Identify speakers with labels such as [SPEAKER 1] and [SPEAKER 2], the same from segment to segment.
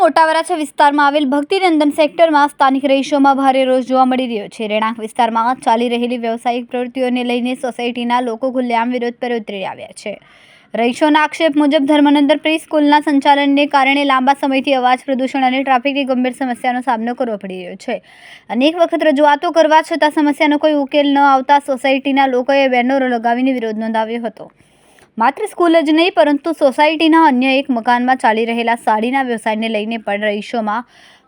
[SPEAKER 1] મોટા વરાછા વિસ્તારમાં આવેલ ભક્તિનંદન સેક્ટરમાં સ્થાનિક રહીશોમાં ભારે રોષ જોવા મળી રહ્યો છે। રહેણાંક વિસ્તારમાં ચાલી રહેલી વ્યવસાયિક પ્રવૃત્તિઓને લઈને સોસાયટીના લોકો ખુલ્લેઆમ વિરોધ પર ઉતરી આવ્યા છે। રહીશોના આક્ષેપ મુજબ ધર્મનંદન પ્રી સ્કૂલના સંચાલનને કારણે લાંબા સમયથી અવાજ પ્રદૂષણ અને ટ્રાફિકની ગંભીર સમસ્યાનો સામનો કરવો પડી રહ્યો છે। અનેક વખત રજૂઆતો કરવા છતાં સમસ્યાનો કોઈ ઉકેલ ન આવતા સોસાયટીના લોકોએ બેનરો લગાવીને વિરોધ નોંધાવ્યો હતો। માત્ર સ્કૂલ જ નહીં પરંતુ સોસાયટીના અન્ય એક મકાનમાં ચાલી રહેલા સાડીના વ્યવસાયને લઈને પણ રહીશોમાં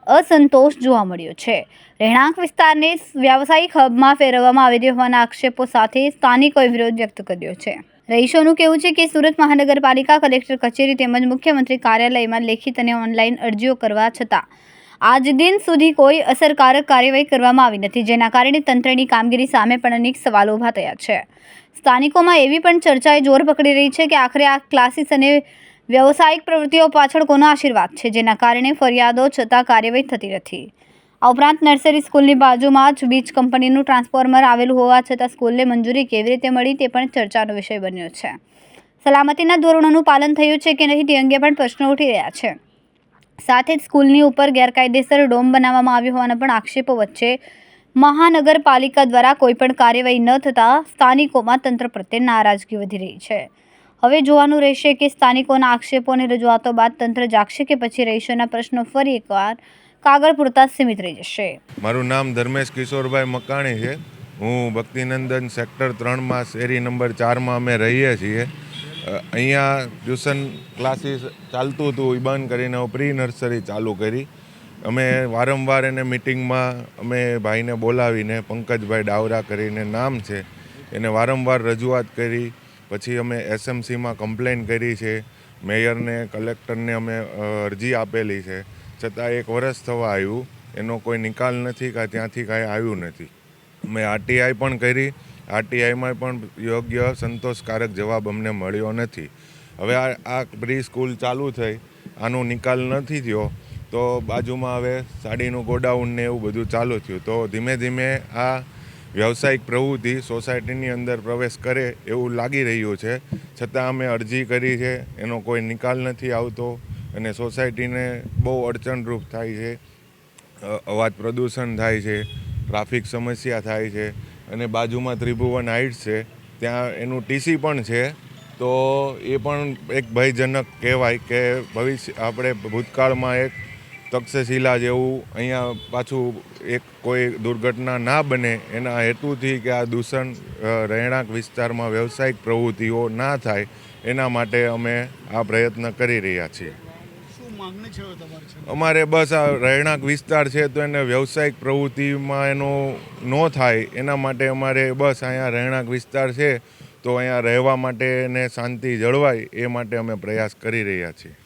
[SPEAKER 1] અસંતોષ જોવા મળ્યો છે। રહેણાંક વિસ્તારને વ્યાવસાયિક હબમાં ફેરવવામાં આવી હોવાના આક્ષેપો સાથે સ્થાનિકોએ વિરોધ વ્યક્ત કર્યો છે। રહીશોનું કહેવું છે કે સુરત મહાનગરપાલિકા કલેક્ટર કચેરી તેમજ મુખ્યમંત્રી કાર્યાલયમાં લેખિત અને ઓનલાઈન અરજીઓ કરવા છતાં આજ દિન સુધી કોઈ અસરકારક કાર્યવાહી કરવામાં આવી નથી, જેના કારણે તંત્રની કામગીરી સામે પણ અનેક સવાલો ઊભા થયા છે। સ્થાનિકોમાં એવી પણ ચર્ચાએ જોર પકડી રહી છે કે આખરે આ ક્લાસીસ અને વ્યવસાયિક પ્રવૃત્તિઓ પાછળ કોનો આશીર્વાદ છે, જેના કારણે ફરિયાદો છતાં કાર્યવાહી થતી નથી। આ ઉપરાંત નર્સરી સ્કૂલની બાજુમાં જ વીજ કંપનીનું ટ્રાન્સફોર્મર આવેલું હોવા છતાં સ્કૂલને મંજૂરી કેવી રીતે મળી તે પણ ચર્ચાનો વિષય બન્યો છે। સલામતીના ધોરણોનું પાલન થયું છે કે નહીં તે અંગે પણ પ્રશ્નો ઉઠી રહ્યા છે। સાથે જ સ્કૂલની ઉપર ગેરકાયદેસર ડોમ બનાવવામાં આવ્યો હોવાના પણ આક્ષેપો વચ્ચે મહાનગરપાલિકા દ્વારા કોઈપણ કાર્યવાહી ન થતાં સ્થાનિકોમાં તંત્ર પ્રત્યે નારાજગી વધી રહી છે। હવે જોવાનું રહેશે કે સ્થાનિકોના આક્ષેપો અને રજૂઆતો બાદ તંત્ર જાગશે કે પછી રહીશોના પ્રશ્નો ફરી એકવાર કાગળ પૂરતા સીમિત રહી જશે।
[SPEAKER 2] મારું નામ ધર્મેશ કિશોરભાઈ મકાણી છે। હું ભક્તિનંદન સેક્ટર 3માં શેરી નંબર 4માં અમે રહીએ છીએ। અહીંયા ટ્યુશન ક્લાસીસ ચાલતું હતું, એ બંધ કરીને પ્રી નર્સરી ચાલુ કરી। અમે વારંવાર એને મિટિંગમાં અમે ભાઈને બોલાવીને, પંકજભાઈ ડાવરા કરીને નામ છે, એને વારંવાર રજૂઆત કરી। પછી અમે SMCમાં કમ્પ્લેન કરી છે, મેયરને, કલેક્ટરને અમે અરજી આપેલી છે, છતાં 1 વર્ષ થવા આવ્યું, એનો કોઈ નિકાલ નથી કે ત્યાંથી કાંઈ આવ્યું નથી। અમે RTI પણ કરી, RTIમાં પણ યોગ્ય સંતોષકારક જવાબ અમને મળ્યો નથી। હવે આ પ્રી સ્કૂલ ચાલુ થઈ, આનો નિકાલ નથી થયો તો બાજુમાં હવે સાડીનું ગોડાઉન ને એવું બધું ચાલુ થયું, તો ધીમે ધીમે આ વ્યવસાયિક પ્રવૃત્તિ સોસાયટીની અંદર પ્રવેશ કરે એવું લાગી રહ્યું છે। છતાં અમે અરજી કરી છે, એનો કોઈ નિકાલ નથી આવતો અને સોસાયટીને બહુ અડચણરૂપ થાય છે। અવાજ પ્રદૂષણ થાય છે, ટ્રાફિક સમસ્યા થાય છે અને બાજુમાં ત્રિભુવન હાઇટ્સ છે, ત્યાં એનું TC પણ છે, તો એ પણ એક ભયજનક કહેવાય કે ભવિષ્ય આપણે ભૂતકાળમાં એક તક્ષશિલા જેવું અહીંયા પાછું એક કોઈ દુર્ઘટના ના બને એના હેતુથી કે આ દૂષણ રહેણાંક વિસ્તારમાં વ્યવસાયિક પ્રવૃત્તિઓ ના થાય એના માટે અમે આ પ્રયત્ન કરી રહ્યા છીએ। અમારે બસ આ રહેણાંક વિસ્તાર છે તો એને વ્યવસાયિક પ્રવૃત્તિમાં એનો ન થાય એના માટે અમારે બસ અહીંયા રહેણાંક વિસ્તાર છે તો અહીંયા રહેવા માટે ને શાંતિ જળવાય એ માટે અમે પ્રયાસ કરી રહ્યા છીએ।